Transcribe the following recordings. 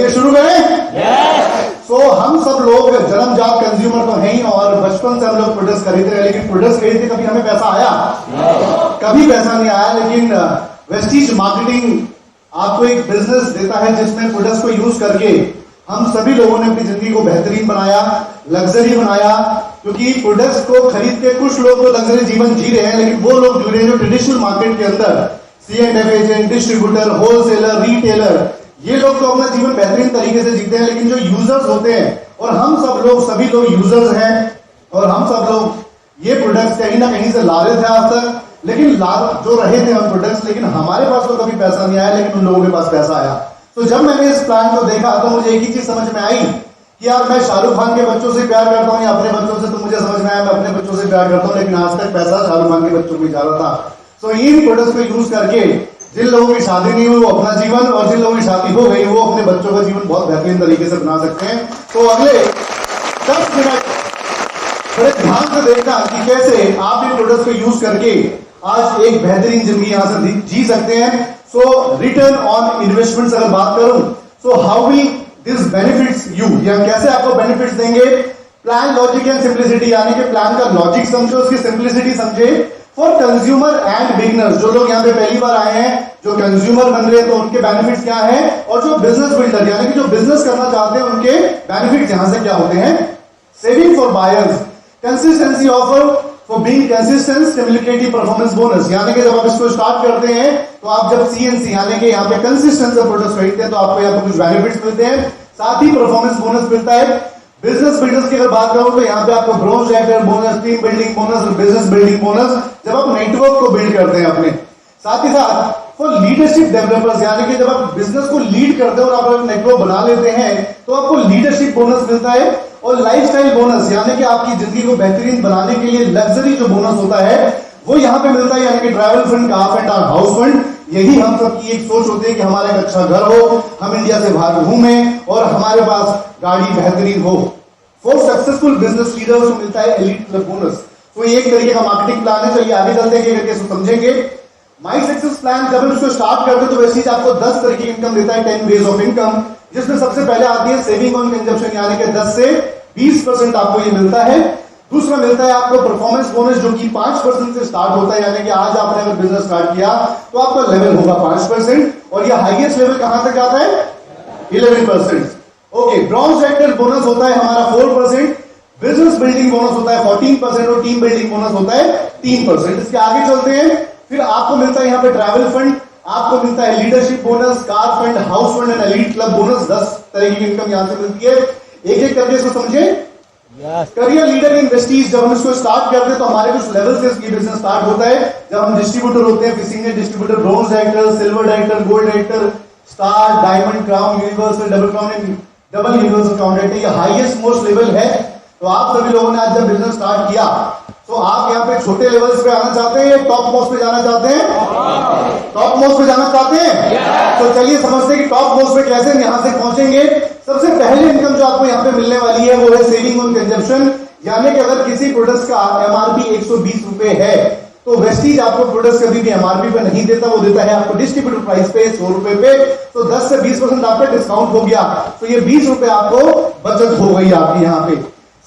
चलिए शुरू करें। सो हम सब लोग जन्मजात कंज्यूमर तो हैं ही और बचपन से हम लोग प्रोडक्ट्स खरीदते हैं, लेकिन प्रोडक्ट्स खरीदते कभी हमें पैसा आया? कभी पैसा नहीं आया। लेकिन वेस्टीज मार्केटिंग आपको एक बिजनेस देता है जिसमें प्रोडक्ट्स को यूज करके हम सभी लोगों ने अपनी जिंदगी को बेहतरीन बनाया, लग्जरी बनाया। क्योंकि प्रोडक्ट्स को खरीद के कुछ लोग तो लग्जरी जीवन जी रहे हैं, लेकिन वो लोग जुड़े हैं जो ट्रेडिशनल मार्केट के अंदर C&F agent, distributor, wholesaler, retailer, ये लोग तो अपना जीवन बेहतरीन तरीके से जीते हैं। लेकिन जो यूजर्स होते हैं, और हम सब लोग सभी लोग यूजर्स हैं, और हम सब लोग ये प्रोडक्ट्स कहीं ना कहीं से ला रहे थे आज तक, लेकिन ला जो रहे थे हम प्रोडक्ट्स, लेकिन हमारे पास तो कभी पैसा नहीं आया, लेकिन उन लोगों के पास पैसा आया। तो जब मैंने इस प्लान को देखा तो मुझे एक ही चीज समझ में आई कि यार मैं शाहरुख खान के बच्चों से प्यार करता हूँ या अपने बच्चों से, तो मुझे समझ में आया मैं अपने बच्चों से प्यार करता हूँ, लेकिन आज तक पैसा शाहरुख खान के बच्चों को जा रहा था। तो इन प्रोडक्ट्स को यूज करके जिन लोगों की शादी नहीं हुई वो अपना जीवन, और जिन लोगों की शादी हो गई वो अपने बच्चों का जीवन बहुत बेहतरीन तरीके से बना सकते हैं। तो अगले 10 मिनट बड़े ध्यान से देखना कि कैसे आप इन प्रोडक्ट्स को यूज करके आज एक बेहतरीन जिंदगी यहां से जी सकते हैं। सो रिटर्न ऑन इन्वेस्टमेंट्स अगर बात करूं, so how will this benefits you, या कैसे आपको बेनिफिट्स देंगे? प्लान, लॉजिक एंड सिंप्लिसिटी, यानी कि प्लान का लॉजिक समझो, उसकी सिंप्लिसिटी समझे। फॉर कंज्यूमर एंड बिगिनर्स, जो लोग यहाँ पे पहली बार आए हैं, जो कंज्यूमर बन रहे हैं, तो उनके बेनिफिट्स क्या है, और जो बिजनेस बिल्डर यानी कि जो बिजनेस करना चाहते हैं उनके बेनिफिट्स यहां से क्या होते हैं? Saving for buyers, consistency offer for being consistent, stimulative performance bonus, यानी कि जब आप इसको स्टार्ट करते हैं तो आप जब CNC यानी कि यहाँ पे कंसिस्टेंस प्रोडक्ट्स खरीदते हैं तो आपको यहाँ पे कुछ बेनिफिट्स मिलते हैं, साथ ही परफॉर्मेंस बोनस मिलता है। बिजनेस बिल्डर्स की अगर बात करूं तो यहाँ पे आपको bronze director bonus, team building bonus और बिजनेस बिल्डिंग बोनस, जब आप नेटवर्क को बिल्ड करते हैं अपने। साथ ही साथ फॉर लीडरशिप डेवलपर्स, यानी कि जब आप बिजनेस को लीड करते हैं और आप अपना नेटवर्क बना लेते हैं तो आपको लीडरशिप बोनस मिलता है। और लाइफस्टाइल बोनस, यानी कि आपकी जिंदगी को बेहतरीन बनाने के लिए लग्जरी जो बोनस होता है वो यहाँ पे मिलता है, यानी कि ट्रैवल फंड, कार फंड और हाउस फंड। यही हम सबकी एक सोच होती है कि हमारा एक अच्छा घर हो, हम इंडिया से बाहर घूमें और हमारे पास गाड़ी बेहतरीन हो। फॉर सक्सेसफुल बिजनेस लीडर्स को मिलता है एलीट क्लब बोनस। तो ये एक तरीके का मार्केटिंग प्लान है। चलिए आगे चलते हैं करके इसको समझेंगे। माई सक्सेस प्लान जब हम इसको स्टार्ट करते हैं तो वैसे ही आपको 10 तरह की इनकम देता है, 10 वेज ऑफ इनकम, जिसमें सबसे पहले आती है सेविंग ऑन कंजप्शन, यानी कि 10 से 20% आपको ये मिलता है। दूसरा मिलता है आपको परफॉर्मेंस बोनस, जो कि 5% से स्टार्ट होता है, यानी कि आज आपने अगर बिजनेस स्टार्ट किया तो आपका लेवल होगा 5%, और ये हाईएस्ट लेवल कहां तक जाता है? 11%। ओके, ब्रॉन्ज डायरेक्टर बोनस होता है हमारा 4%, बिजनेस बिल्डिंग बोनस होता है 14% और टीम बिल्डिंग बोनस होता है 3%। इसके आगे चलते हैं, फिर आपको मिलता है यहाँ पे ट्रैवल फंड, आपको मिलता है leadership bonus, car fund, house fund and elite club bonus. 10 तरह की इनकम यहां से मिलती है। एक एक करके इसको समझे। करियर लीडर इन वेस्टीज, जब हम इसको स्टार्ट करते हैं तो हमारे कुछ लेवल से इसकी बिजनेस स्टार्ट होता है। जब हम डिस्ट्रीब्यूटर होते हैं, senior distributor, bronze director, silver director, gold director, star, diamond, crown, universal, double crown, double universal crown director, ये हाईएस्ट मोस्ट लेवल है। तो आप सभी लोगों ने आज जब बिजनेस स्टार्ट किया तो आप यहाँ पे छोटे लेवल्स पे आना चाहते हैं या टॉप मोस्ट पे जाना चाहते हैं? टॉप मोस्ट पे जाना चाहते हैं। तो चलिए समझते हैं कि टॉप मोस्ट पे कैसे यहां से पहुंचेंगे। सबसे पहले इनकम जो आपको यहाँ पे मिलने वाली है वो है सेविंग ऑन कंजप्शन, यानी कि अगर किसी प्रोडक्ट्स का MRP 120 रुपए है तो वेस्टीज आपको प्रोडक्ट्स कभी भी MRP पे नहीं देता, वो देता है आपको डिस्ट्रीब्यूटर प्राइस पे 100 रुपए पे। तो 10 से 20% आपका डिस्काउंट हो गया, तो ये 20 रुपए आपको बचत हो गई आपकी यहाँ पे।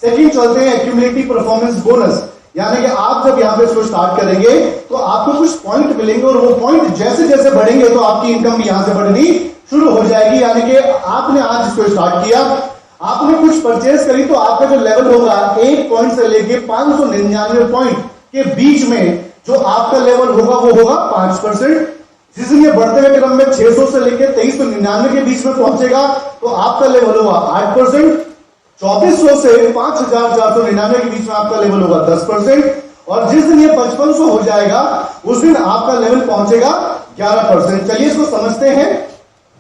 सेकंड चलते हैं एक्यूमुलेटिव परफॉर्मेंस बोनस, यानी कि आप जब यहाँ पे इसको स्टार्ट करेंगे तो आपको कुछ पॉइंट मिलेंगे और वो पॉइंट जैसे जैसे बढ़ेंगे तो आपकी इनकम भी यहां से बढ़नी शुरू हो जाएगी। यानी कि आपने आज इसको स्टार्ट किया, आपने कुछ परचेज करी तो आपका जो लेवल होगा 1 पॉइंट से लेके 599 पॉइंट के बीच में जो आपका लेवल होगा वो होगा 5%। जिस दिन ये बढ़ते हुए क्रम में 600 से लेके 2399 के बीच में पहुंचेगा तो आपका लेवल होगा 8%। 2400 से 5499 के बीच में आपका लेवल होगा 10%, और जिस दिन ये 5500 हो जाएगा उस दिन आपका लेवल पहुंचेगा 11%। चलिए इसको समझते हैं।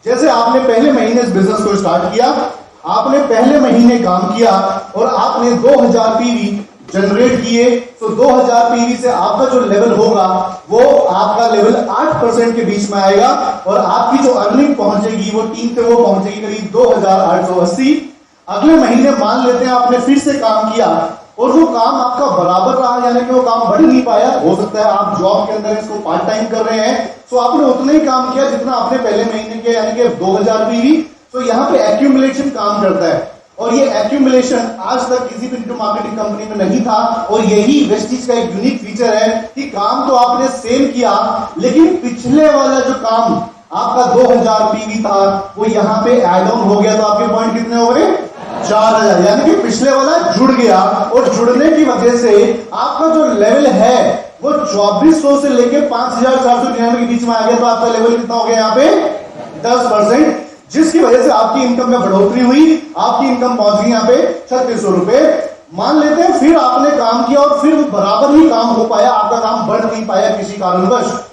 जैसे आपने पहले महीने इस बिजनेस को स्टार्ट किया, आपने पहले महीने काम किया और आपने 2000 PV जनरेट किए, तो 2000 PV से आपका जो लेवल होगा वो आपका लेवल 8% के बीच में आएगा, और आपकी जो अर्निंग पहुंचेगी वो टीम से वो पहुंचेगी करीब 2880। अगले महीने मान लेते हैं आपने फिर से काम किया और वो काम आपका बराबर रहा, यानी कि वो काम बढ़ नहीं पाया। हो सकता है आप जॉब के अंदर इसको पार्ट टाइम कर रहे हैं, तो आपने उतना ही काम किया जितना आपने पहले महीने किया, यानी कि 2000 PV। तो यहाँ पे एक्यूमुलेशन काम करता है, और ये एक्यूमुलेशन आज तक किसी भी मार्केटिंग कंपनी में नहीं था। और यही वेस्टीज का एक यूनिक फीचर है कि काम तो आपने सेम किया, लेकिन पिछले वाला जो काम आपका 2000 पीवी था वो यहाँ पे एड ऑन हो गया, तो आपके पॉइंट कितने हो गए? 4000, यानी कि पिछले वाला जुड़ गया, और जुड़ने की वजह से आपका जो लेवल है वो 2400 से लेके 5499 के बीच में आ गया। तो आपका लेवल कितना हो गया यहाँ पे? 10%, जिसकी वजह से आपकी इनकम में बढ़ोतरी हुई। आपकी इनकम पहुंच गई यहाँ पे 3600 रुपए। मान लेते हैं फिर आपने काम किया और फिर बराबर ही काम हो पाया, आपका काम बढ़ नहीं पाया किसी कारणवश।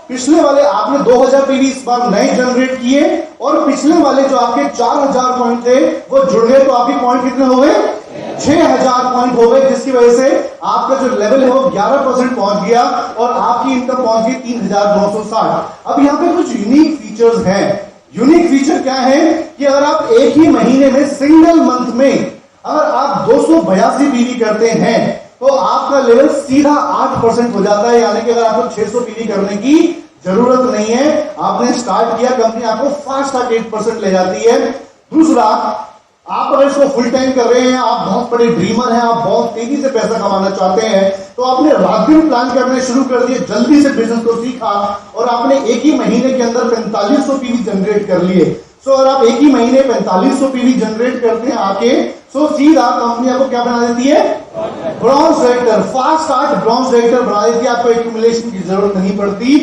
पिछले वाले आपने 2000 पीवी इस बार नए जनरेट किए, और पिछले वाले जो आपके 4000 पॉइंट थे वो जुड़ गए, तो आपके पॉइंट कितने हो गए? 6000 पॉइंट हो गए, जिसकी वजह से आपका जो लेवल है वो 11% पहुंच गया, और आपकी इनकम पहुंच गई 3960। अब यहाँ पे कुछ यूनिक फीचर्स हैं। यूनिक फीचर क्या है कि अगर आप एक ही महीने में सिंगल मंथ में अगर आप 282 पीवी करते हैं तो आपका लेवल सीधा 8% हो जाता है, यानी कि अगर आपको 600 पीवी करने की जरूरत नहीं है, आपने स्टार्ट किया, कंपनी आपको फास्ट 8% ले जाती है। दूसरा, आप अगर इसको फुल टाइम कर रहे हैं, आप बहुत बड़े ड्रीमर हैं, आप बहुत तेजी से पैसा कमाना चाहते हैं, तो आपने रात दिन प्लान करने शुरू कर दिए, जल्दी से बिजनेस को सीखा, और आपने एक ही महीने के अंदर 4500 पीवी जनरेट कर लिए। अगर आप एक ही महीने 4500 पीवी जनरेट करते हैं आके, सीधा कंपनी आपको क्या बना देती है? Bronze director, fast start bronze director बना देती है, आपको एक्यूमुलेशन की जरूरत नहीं पड़ती।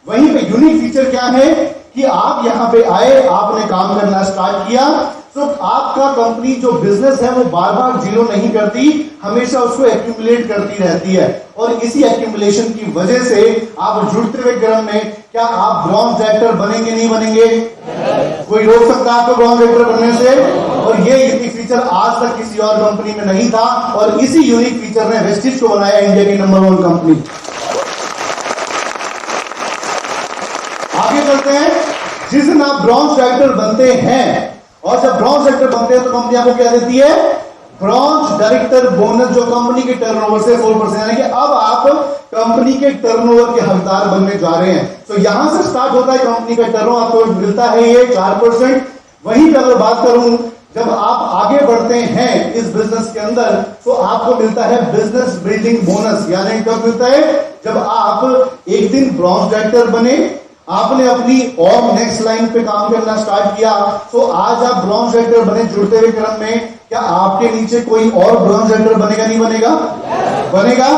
वहीं पे यूनिक फीचर क्या है कि आप यहां पे आए, आपने काम करना स्टार्ट किया, तो आपका कंपनी जो बिजनेस है वो बार बार जीरो नहीं करती, हमेशा उसको एक्यूमुलेट करती रहती है, और इसी एक्यूमुलेशन की वजह से आप जुड़ते हुए क्रम में क्या आप ब्रॉन्ज डायरेक्टर बनेंगे? नहीं बनेंगे? कोई रोक सकता है आपको ब्रॉन्ज डायरेक्टर बनने से? और ये यूनिक फीचर आज तक किसी और कंपनी में नहीं था, और इसी यूनिक फीचर ने वेस्टीज को बनाया इंडिया की नंबर 1 कंपनी। आगे चलते हैं। जिस दिन आप ब्रॉन्ज डायरेक्टर बनते हैं, और जब ब्रॉन्ज डायरेक्टर बनते हैं तो कंपनी आपको क्या देती है? ब्रॉन्ज डायरेक्टर बोनस, जो कंपनी के टर्नओवर से 4%, यानी कि अब आप कंपनी के टर्नओवर के हकदार बनने जा रहे हैं। तो यहां से स्टार्ट होता है कंपनी का टर्नओवर, आपको मिलता है ये 4%। वहीं पर अगर बात करूं, जब आप आगे बढ़ते हैं इस बिजनेस के अंदर, तो आपको मिलता है बिजनेस बिल्डिंग बोनस, यानी कब मिलता है? जब आप एक दिन ब्रॉन्ज डायरेक्टर बने, आपने अपनी और नेक्स्ट लाइन पे काम करना स्टार्ट किया, तो आज आप ब्रॉन्ज डायरेक्टर बने। जुड़ते हुए क्रम में क्या आपके नीचे कोई और ब्रॉन्ज डायरेक्टर बनेगा? नहीं बनेगा? बनेगा।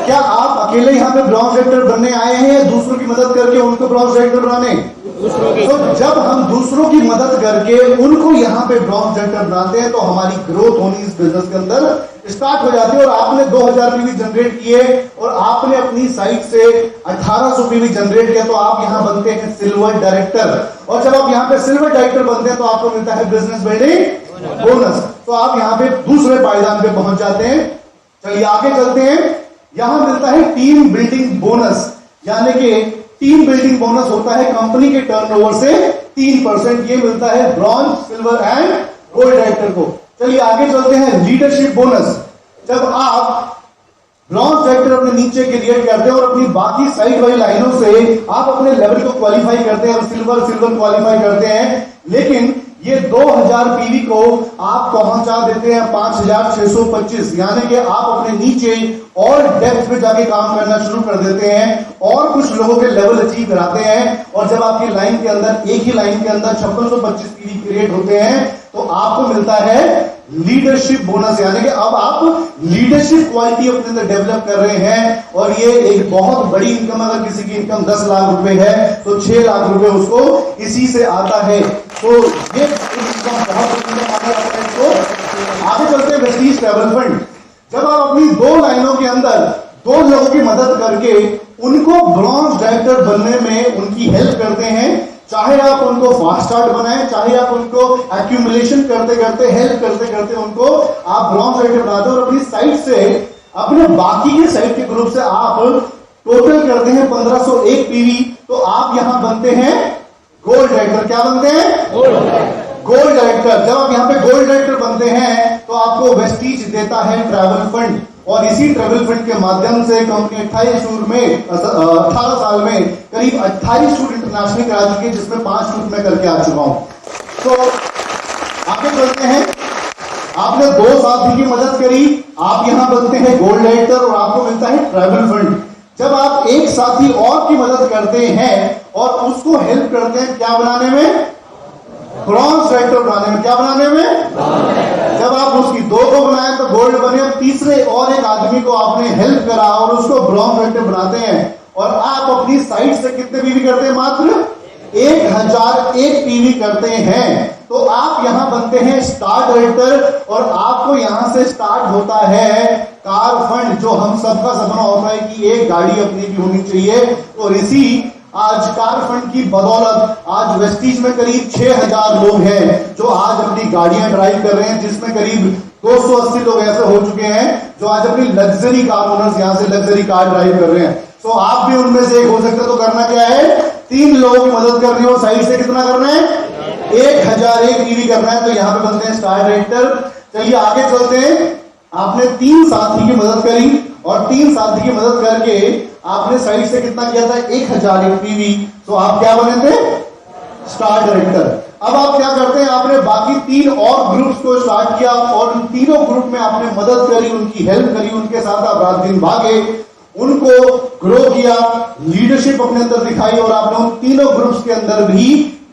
क्या आप अकेले यहाँ पे ब्रॉन्ज डायरेक्टर बनने आए हैं, या दूसरों की मदद करके उनको ब्रॉन्ज डायरेक्टर बनाने? तो जब हम दूसरों की मदद करके उनको यहाँ पे ब्रॉन्ज डायरेक्टर बनाते हैं, तो हमारी ग्रोथ होनी इस बिजनेस के अंदर स्टार्ट हो जाती है। और आपने 2000 पीवी जनरेट किए, और आपने अपनी साइड से 1800 पीवी जनरेट किया, तो आप यहाँ बनते हैं सिल्वर डायरेक्टर। और जब आप यहाँ पे सिल्वर डायरेक्टर बनते हैं तो आपको मिलता है बिजनेस बिल्डिंग बोनस। तो आप यहाँ पे दूसरे पायदान पे पहुंच जाते हैं। चलिए आगे चलते हैं। यहां मिलता है टीम बिल्डिंग बोनस, यानी कि टीम बिल्डिंग बोनस होता है कंपनी के टर्नओवर से 3%, ये मिलता है bronze, silver and gold director को। चलिए आगे चलते हैं। लीडरशिप बोनस, जब आप ब्रॉन्ज डायरेक्टर अपने नीचे क्रिएट करते हैं और अपनी बाकी साइड वाली लाइनों से आप अपने लेवल को क्वालिफाई करते हैं और सिल्वर क्वालिफाई करते हैं, लेकिन ये 2000 पीवी को आप पहुंचा देते हैं 5625, यानी कि आप अपने नीचे और डेप्थ में जाके काम करना शुरू कर देते हैं, और कुछ लोगों के लेवल अचीव कराते हैं। और जब आपकी लाइन के अंदर, एक ही लाइन के अंदर 5625 पीवी क्रिएट होते हैं, तो आपको मिलता है लीडरशिप बोनस, यानी कि अब आप लीडरशिप क्वालिटी अपने अंदर डेवलप कर रहे हैं। और ये एक बहुत बड़ी इनकम, अगर किसी की इनकम 10 लाख रुपए है तो 6 लाख रुपए उसको इसी से आता है। तो ये इनकम बहुत आगे चलते हैं। वेस्टीज ट्रैवल फंड, जब आप अपनी 2 लाइनों के अंदर 2 लोगों की मदद करके उनको ब्रॉन्ज डायरेक्टर बनने में उनकी हेल्प करते हैं, चाहे आप उनको फास्ट स्टार्ट बनाएं, चाहे आप उनको एक्यूमुलेशन करते करते, हेल्प करते करते उनको आप ब्रॉन्ज डायरेक्टर बनाते हैं, और अपनी साइड से, अपने बाकी के साइड के ग्रुप से आप टोटल करते हैं 1501 पीवी, तो आप यहां बनते हैं गोल्ड डायरेक्टर। क्या बनते हैं? Gold director. जब आप यहाँ पे गोल्ड डायरेक्टर बनते हैं तो आपको वेस्टीज देता है ट्रैवल फंड, और इसी ट्रैवल फंड के माध्यम से कंपनी 18 साल में करीब 28 टूर इंटरनेशनल करा चुकी है, जिसमें 5 टूर मैं करके आ चुका हूं। तो आगे चलते हैं। आपने 2 साथी की मदद करी, आप यहां बनते हैं गोल्ड एडिटर और आपको मिलता है ट्रैवल फंड। जब आप एक साथी और की मदद करते हैं और उसको हेल्प करते हैं क्या बनाने में, ब्रॉन्ज एडिटर बनाने में, क्या बनाने में, जब आप उसकी 2 को बनाए तो गोल्ड बने, अब तीसरे और एक आदमी को आपने हेल्प करा और उसको ब्रॉन्ज एडिटर बनाते हैं और आप अपनी साइड से कितने पीवी करते हैं, मात्र 1001 पीवी करते हैं, तो आप यहां बनते हैं स्टार डायरेक्टर और आपको यहां से स्टार्ट होता है कार फंड, जो हम सबका सपना होता है कि एक गाड़ी अपनी भी होनी चाहिए। और इसी आज कार फंड की बदौलत आज वेस्टीज में करीब 6000 लोग हैं जो आज अपनी गाड़ियां ड्राइव कर रहे हैं, जिसमें करीब 280 लोग ऐसे हो चुके हैं जो आज अपनी लग्जरी कार ओनर्स यहां से लग्जरी कार ड्राइव कर रहे हैं। तो आप भी उनमें से एक हो सकते, तो करना क्या है, 3 लोगों की मदद करनी है और साइड से कितना करना है, 1001 पीवी करना है, तो यहां पे बनते हैं स्टार डायरेक्टर। चलिए आगे चलते हैं। आपने 3 साथी की मदद करी और 3 साथी की मदद करके आपने साइड से कितना किया था, 1001 पीवी, तो आप क्या बने थे, स्टार डायरेक्टर। अब आप क्या करते हैं, आपने बाकी 3 और ग्रुप्स को स्टार्ट किया और उन तीनों ग्रुप में आपने मदद करी, उनकी हेल्प करी, उनके साथ आप रात दिन भागे, उनको ग्रो किया, लीडरशिप अपने अंदर दिखाई और आपने उन तीनों ग्रुप्स के अंदर भी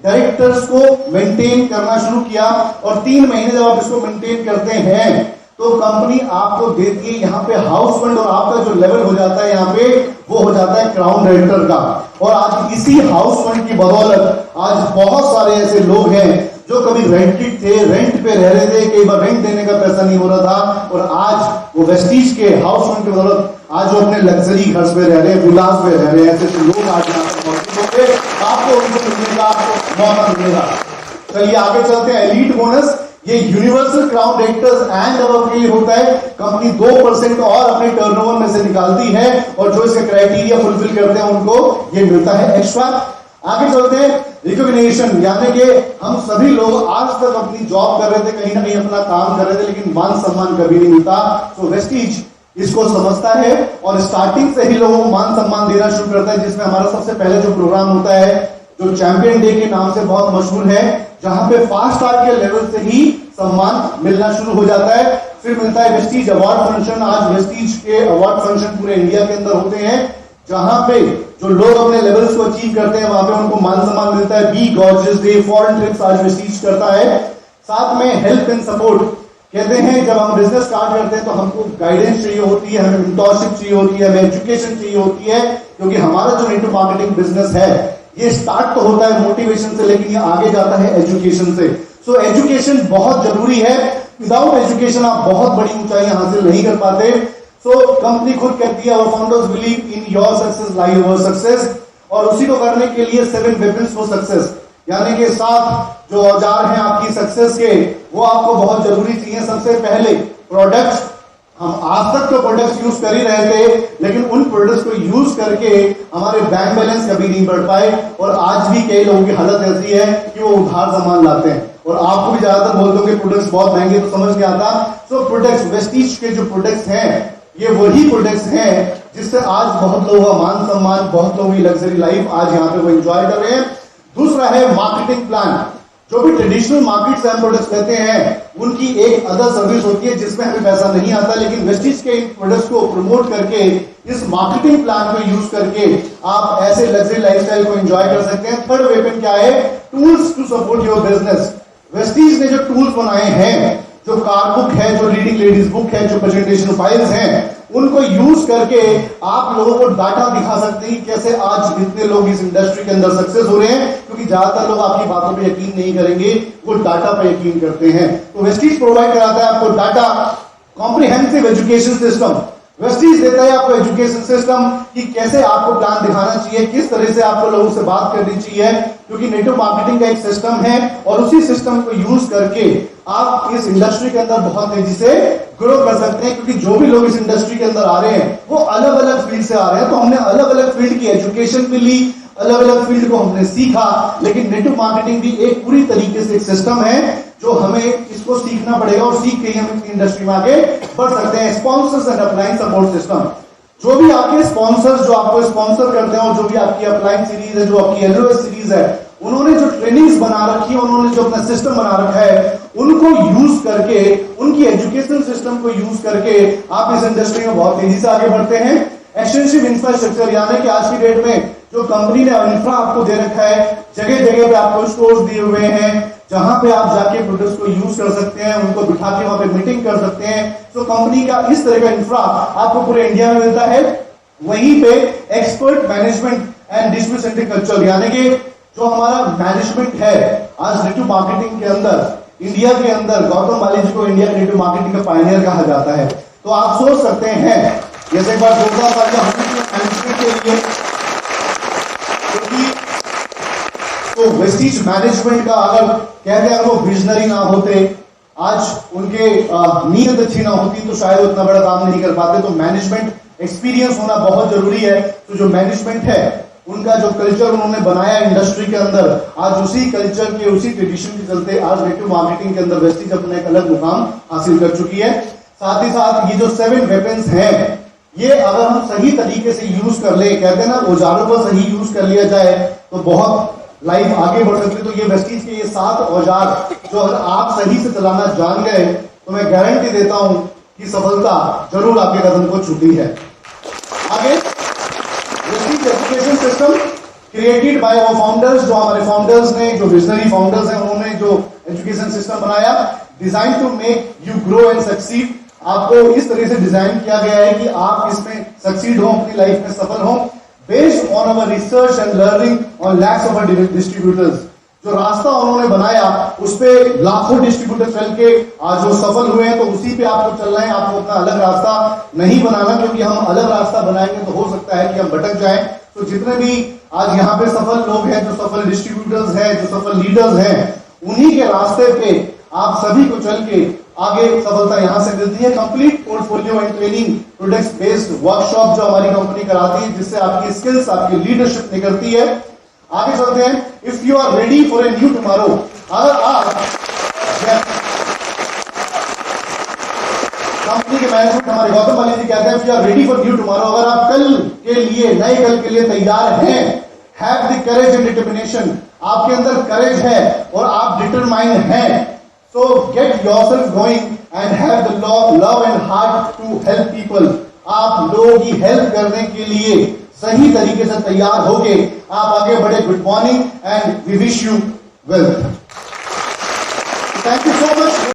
डायरेक्टर्स को मेंटेन करना शुरू किया। और 3 महीने जब आप इसको मेंटेन करते हैं तो कंपनी आपको देती है यहाँ पे हाउस फंड और आपका जो लेवल हो जाता है यहाँ पे वो हो जाता है क्राउन डायरेक्टर का। और आज इसी हाउस फंड की बदौलत आज बहुत सारे ऐसे लोग हैं जो कभी रेंटेड थे, रेंट पे रह रहे थे, कई बार रेंट देने का पैसा नहीं हो रहा था, और आज वो वेस्टीज के हाउस फंड की बदौलत आज वो अपने लग्जरी घर में रह रहे हैं, विलास में रह रहे हैं। ऐसे लोग आज यहाँ पर मौजूद होंगे, आपको उनको मिलने का मौका मिलेगा। चलिए आगे चलते हैं। एलीट बोनस ये universal crown directors and above के लिए होता है। कंपनी 2% और अपने टर्नओवर में से निकालती है और जो इसके क्राइटेरिया फुलफिल करते हैं उनको ये मिलता है एक्स्ट्रा। आगे चलते हैं। रिकॉग्निशन, यानी कि हम सभी लोग आज तक अपनी जॉब कर रहे थे, कहीं ना कहीं अपना काम कर रहे थे, लेकिन मान सम्मान कभी नहीं मिलता। तो वेस्टीज इसको समझता है और स्टार्टिंग से ही लोगों को मान सम्मान देना शुरू करता है, जिसमें हमारा सबसे पहले जो प्रोग्राम होता है जो चैंपियन डे के नाम से बहुत मशहूर है, जहां पे 5 स्टार के लेवल से ही सम्मान मिलना शुरू हो जाता है। फिर मिलता है वेस्टीज अवार्ड फंक्शन। आज वेस्टीज के अवार्ड फंक्शन पूरे इंडिया के अंदर होते हैं, जहां पे जो लोग अपने लेवल्स को अचीव करते हैं वहां पे उनको मान सम्मान मिलता है। Be gorgeous day, foreign trips आज वेस्टीज करता है। साथ में हेल्प एंड सपोर्ट, कहते हैं जब हम बिजनेस स्टार्ट करते हैं तो हमको गाइडेंस चाहिए होती है, हमें मेंटरशिप चाहिए होती है, हमें एजुकेशन चाहिए होती है, क्योंकि हमारा जो नेटवर्क मार्केटिंग बिजनेस है ये स्टार्ट तो होता है मोटिवेशन से, लेकिन ये आगे जाता है एजुकेशन से। सो एजुकेशन बहुत जरूरी है। विदाउट एजुकेशन आप बहुत बड़ी ऊंचाई हासिल नहीं कर पाते। सो कंपनी खुद कहती है, our founders believe in your success lie your success, और उसी को करने के लिए 7 वेपन्स फॉर सक्सेस, यानी कि 7 जो औजार हैं आपकी सक्सेस के, वो आपको बहुत जरूरी चाहिए। सबसे पहले प्रोडक्ट्स, हम आज तक तो प्रोडक्ट्स यूज कर ही रहे थे, लेकिन उन प्रोडक्ट्स को यूज करके हमारे बैंक बैलेंस कभी नहीं बढ़ पाए, और आज भी कई लोगों की हालत ऐसी है कि वो उधार सामान लाते हैं। और आपको भी ज्यादातर बोलते हो कि प्रोडक्ट्स बहुत महंगे, तो समझ के आता। सो प्रोडक्ट्स, वेस्टीज के जो प्रोडक्ट्स हैं ये वही प्रोडक्ट्स हैं जिससे आज बहुत लोगों का मान सम्मान, बहुत लोगों की लग्जरी लाइफ आज यहाँ पे वो एंजॉय कर रहे हैं। दूसरा है मार्केटिंग प्लान। जो भी ट्रेडिशनल मार्केट से हम प्रोडक्ट्स लेते हैं उनकी एक अदर सर्विस होती है जिसमें हमें पैसा नहीं आता, लेकिन वेस्टीज के इन प्रोडक्ट्स को प्रमोट करके, इस मार्केटिंग प्लान को यूज करके आप ऐसे लग्जरी लाइफस्टाइल को एंजॉय कर सकते हैं। थर्ड वेपन क्या है, tools to support your business. Vestige ने जो टूल्स बनाए हैं, जो कार बुक है, जो रीडिंग लेडीज बुक है, जो प्रेजेंटेशन फाइल्स हैं, उनको यूज करके आप लोगों को डाटा दिखा सकते हैं कैसे आज कितने लोग इस इंडस्ट्री के अंदर सक्सेस हो रहे हैं, क्योंकि ज्यादातर लोग आपकी बातों पे यकीन नहीं करेंगे, वो डाटा पे यकीन करते हैं। तो वेस्टीज प्रोवाइड कराता है आपको data, comprehensive education system. Vestige देता है आपको एजुकेशन सिस्टम कि कैसे आपको प्लान दिखाना चाहिए, किस तरह से आपको लोगों से बात करनी चाहिए, क्योंकि नेटवर्क मार्केटिंग का एक सिस्टम है और उसी सिस्टम को यूज करके आप इस इंडस्ट्री के अंदर बहुत तेजी से ग्रो कर सकते हैं। क्योंकि जो भी लोग इस इंडस्ट्री के अंदर आ रहे हैं वो अलग अलग फील्ड से आ रहे हैं, तो हमने अलग अलग फील्ड की एजुकेशन भी ली, अलग अलग फील्ड को हमने सीखा, लेकिन नेटवर्क मार्केटिंग भी एक पूरी तरीके से एक सिस्टम है जो हमें इसको सीखना पड़ेगा, और सीख के ही हम इस इंडस्ट्री में आगे बढ़ सकते हैं। Sponsors and upline support system, जो भी आपके स्पॉन्सर्स जो आपको स्पॉन्सर करते हैं और जो भी आपकी अपलाइन सीरीज है, जो आपकी एलओएस सीरीज है, उन्होंने जो ट्रेनिंग्स बना रखी है, उन्होंने जो अपना सिस्टम बना रखा है, उनको यूज करके, उनकी एजुकेशन सिस्टम को यूज करके आप इस इंडस्ट्री में बहुत तेजी से आगे बढ़ते हैं। एक्सटेंसिव इंफ्रास्ट्रक्चर, यानी कि आज की डेट में जो कंपनी ने इंफ्रा आपको दे रखा है, जगह जगह पे आपको स्टोर्स दिए हुए हैं जहां पे आप जाके प्रोडक्ट्स को यूज कर सकते हैं, उनको बिठा के वहां पे मीटिंग कर सकते हैं। तो कंपनी का इस तरह का इंफ्रा आपको पूरे इंडिया में मिलता है। वहीं पे expert management and distribution centric culture, यानी कि जो हमारा मैनेजमेंट है आज नेटिव मार्केटिंग के अंदर, इंडिया के अंदर गौतम बाली जी को इंडिया नेटिव मार्केटिंग का पायनियर कहा जाता है। तो आप सोच सकते हैं, जैसे एक बार जोरदार तालियां मैनेजमेंट के लिए, क्योंकि तो वेस्टीज मैनेजमेंट का अगर कहते हैं वो विजनरी ना होते, आज उनके नीयत अच्छी ना होती, तो शायद उतना बड़ा काम नहीं कर पाते। तो मैनेजमेंट एक्सपीरियंस होना बहुत जरूरी है। तो जो मैनेजमेंट है, उनका जो कल्चर उन्होंने बनाया इंडस्ट्री के अंदर, आज उसी कल्चर के, उसी ट्रेडिशन के चलते आज नेटिव मार्केटिंग के अंदर वेस्टीज अपना एक अलग मुकाम हासिल कर चुकी है। साथ ही साथ ये जो 7 वेपन्स हैं, ये अगर हम सही तरीके से यूज कर ले, कहते हैं ना औजारों को सही यूज कर लिया जाए तो बहुत लाइफ आगे बढ़ सकती है। तो ये वेस्टीज के ये 7 औजार जो अगर आप सही से चलाना जान गए तो मैं गारंटी देता हूं कि सफलता जरूर आपके कदम को छूती है। आगे Vestige education system created by वो फाउंडर्स, जो हमारे फाउंडर्स ने, जो विजनरी फाउंडर्स हैं, उन्होंने जो एजुकेशन सिस्टम बनाया, design to make you grow and succeed. आपको इस तरह से डिजाइन किया गया है कि आप इसमें सक्सीड हो, अपनी लाइफ में सफल हो। Based on our research and learning on lakhs of distributors, जो रास्ता उन्होंने बनाया उस पे लाखों डिस्ट्रीब्यूटर चल के आज जो सफल हुए हैं, तो उसी पे आपको चलना है। आपको अपना अलग रास्ता नहीं बनाना, क्योंकि हम अलग रास्ता बनाएंगे तो हो सकता है कि हम भटक जाएं। तो जितने भी आज यहाँ पे सफल लोग हैं, जो सफल डिस्ट्रीब्यूटर्स हैं, जो सफल लीडर्स हैं, उन्हीं के रास्ते पे आप सभी को चल के आगे सफलता यहां से मिलती है। Complete portfolio and training products based workshop जो हमारी कंपनी कराती है, जिससे आपकी स्किल्स, आपकी लीडरशिप निकलती है। आगे चलते हैं। If you are ready for a new tomorrow, अगर आप कंपनी के मैनेजमेंट हमारे गौतम बाली जी कहते हैं, if you are ready for new tomorrow, अगर आप कल के लिए, नए कल के लिए तैयार हैं, have the courage and determination, आपके अंदर करेज है और आप डिटरमाइंड हैं, so get yourself going and have the love and heart to help people। आप लोगों की हेल्प करने के लिए सही तरीके से तैयार होके आप आगे बढ़े। Good morning and we wish you wealth. Thank you so much.